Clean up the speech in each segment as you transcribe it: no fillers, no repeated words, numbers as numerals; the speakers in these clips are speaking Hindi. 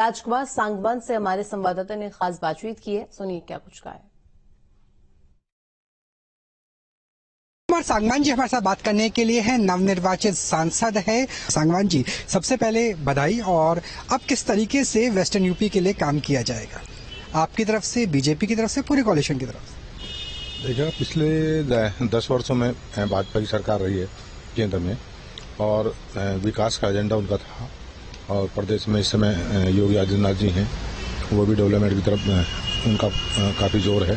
राजकुमार सांगबन से हमारे संवाददाता ने खास बातचीत की है। सुनिए क्या कुछ कहा है। कुमार सांगवान जी हमारे साथ बात करने के लिए हैं, नवनिर्वाचित सांसद है। सांगवान जी, सबसे पहले बधाई। और अब किस तरीके से वेस्टर्न यूपी के लिए काम किया जाएगा आपकी तरफ से, बीजेपी की तरफ से, पूरे कोalition की तरफ से? देखिए, पिछले 10 वर्षों में भाजपा की सरकार रही है केंद्र में और विकास का एजेंडा उनका था। और प्रदेश में इस समय योगी आदित्यनाथ जी हैं, वो भी डेवलपमेंट की तरफ उनका काफ़ी जोर है।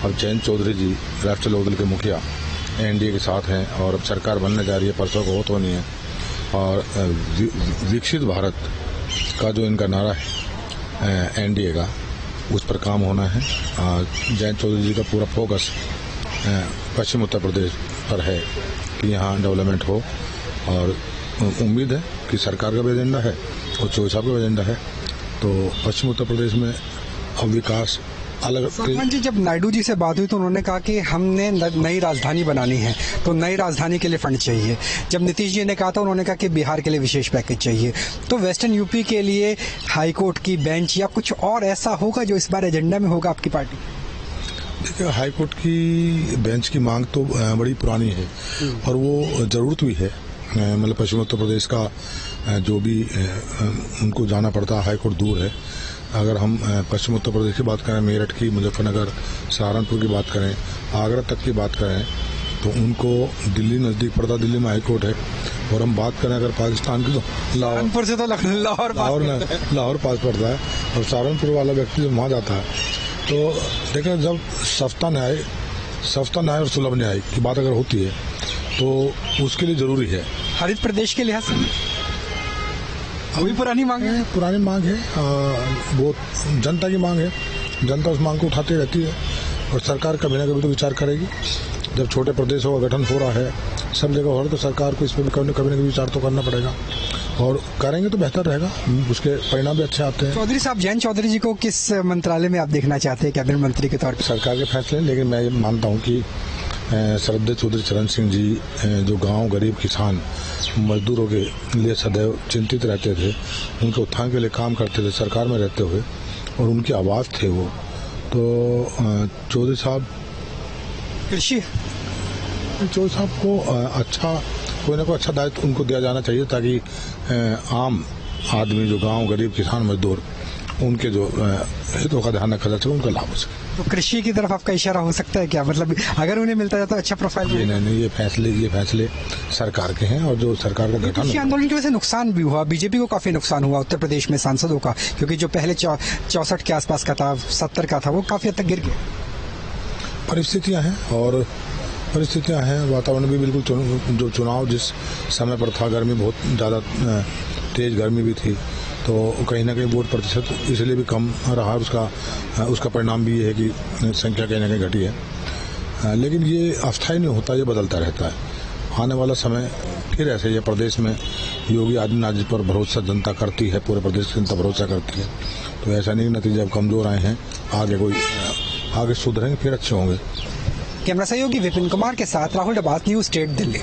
और जयंत चौधरी जी राष्ट्रीय लोकदल के मुखिया एनडीए के साथ हैं और अब सरकार बनने जा रही है, परसों को वोट होनी है। और विकसित भारत का जो इनका नारा है एनडीए का, उस पर काम होना है। जयंत चौधरी जी का पूरा फोकस पश्चिम उत्तर प्रदेश पर है कि यहाँ डेवलपमेंट हो। और उम्मीद है कि सरकार का भी एजेंडा है और चौधरी साहब का भी एजेंडा है, तो पश्चिम उत्तर प्रदेश में अब विकास अलग। जी, जब नायडू जी से बात हुई तो उन्होंने कहा कि हमने नई राजधानी बनानी है, तो नई राजधानी के लिए फंड चाहिए। जब नीतीश जी ने कहा था, उन्होंने कहा कि बिहार के लिए विशेष पैकेज चाहिए। तो वेस्टर्न यूपी के लिए हाईकोर्ट की बेंच या कुछ और ऐसा होगा जो इस बार एजेंडा में होगा आपकी पार्टी? देखिए, हाईकोर्ट की बेंच की मांग तो बड़ी पुरानी है और वो जरूरत भी है। मतलब पश्चिम उत्तर प्रदेश का जो भी उनको जाना पड़ता है, हाईकोर्ट दूर है। अगर हम पश्चिम उत्तर प्रदेश की बात करें, मेरठ की, मुजफ्फरनगर, सहारनपुर की बात करें, आगरा तक की बात करें, तो उनको दिल्ली नज़दीक पड़ता, दिल्ली में हाईकोर्ट है। और हम बात करें अगर पाकिस्तान की, तो लाहौर से तो लाहौर पास पड़ता है। और सहारनपुर वाला व्यक्ति जब वहाँ जाता है, तो देखें, जब सस्ता न्याय और सुलभ न्याय की बात अगर होती है तो उसके लिए जरूरी है। हरित प्रदेश के लिहाज से अभी पुरानी मांग है, वो जनता की मांग है। जनता उस मांग को उठाती रहती है और सरकार कभी ना कभी तो विचार करेगी। जब छोटे प्रदेशों का गठन हो रहा है, सब जगह हो रहा है, तो सरकार को इस पर भी कभी ना कभी विचार तो करना पड़ेगा और करेंगे तो बेहतर रहेगा, उसके परिणाम भी अच्छे आते हैं। चौधरी साहब, जयंत चौधरी जी को किस मंत्रालय में आप देखना चाहते हैं कैबिनेट मंत्री के तौर पर? सरकार के फैसले, लेकिन मैं ये मानता हूँ कि श्रद्धेय चौधरी चरण सिंह जी जो गांव गरीब किसान मजदूरों के लिए सदैव चिंतित रहते थे, उनके उत्थान के लिए काम करते थे सरकार में रहते हुए, और उनकी आवाज़ थे वो, तो चौधरी साहब को कोई ना कोई अच्छा दायित्व उनको दिया जाना चाहिए, ताकि आम आदमी जो गांव गरीब किसान मजदूर, उनके जो हितों का ध्यान रखा जा सके, उनका लाभ हो सके। तो कृषि की तरफ आपका इशारा हो सकता है क्या? मतलब अगर उन्हें मिलता है तो अच्छा प्रोफाइल? नहीं, ये फैसले सरकार के हैं। और जो सरकार का गठन, कृषि आंदोलन की वजह से नुकसान भी हुआ, बीजेपी को काफी नुकसान हुआ उत्तर प्रदेश में सांसदों का, क्योंकि जो पहले 64 के आसपास का था, 70 का था, वो काफी हद तक गिर गया। परिस्थितियां हैं, वातावरण भी बिल्कुल, जो चुनाव जिस समय पर था, गर्मी बहुत ज़्यादा तेज गर्मी भी थी, तो कहीं ना कहीं वोट प्रतिशत इसलिए भी कम रहा। उसका परिणाम भी ये है कि संख्या कहीं ना कहीं घटी है। लेकिन ये अस्थायी नहीं होता, ये बदलता रहता है। आने वाला समय फिर ऐसे ही प्रदेश में योगी आदित्यनाथ जी पर भरोसा जनता करती है, पूरे प्रदेश की जनता भरोसा करती है। तो ऐसा नहीं, नतीजे अब कमजोर आए हैं, आगे सुधरेंगे, फिर अच्छे होंगे। कैमरा सहयोगी विपिन कुमार के साथ राहुल डबास, न्यूज़ 8 दिल्ली।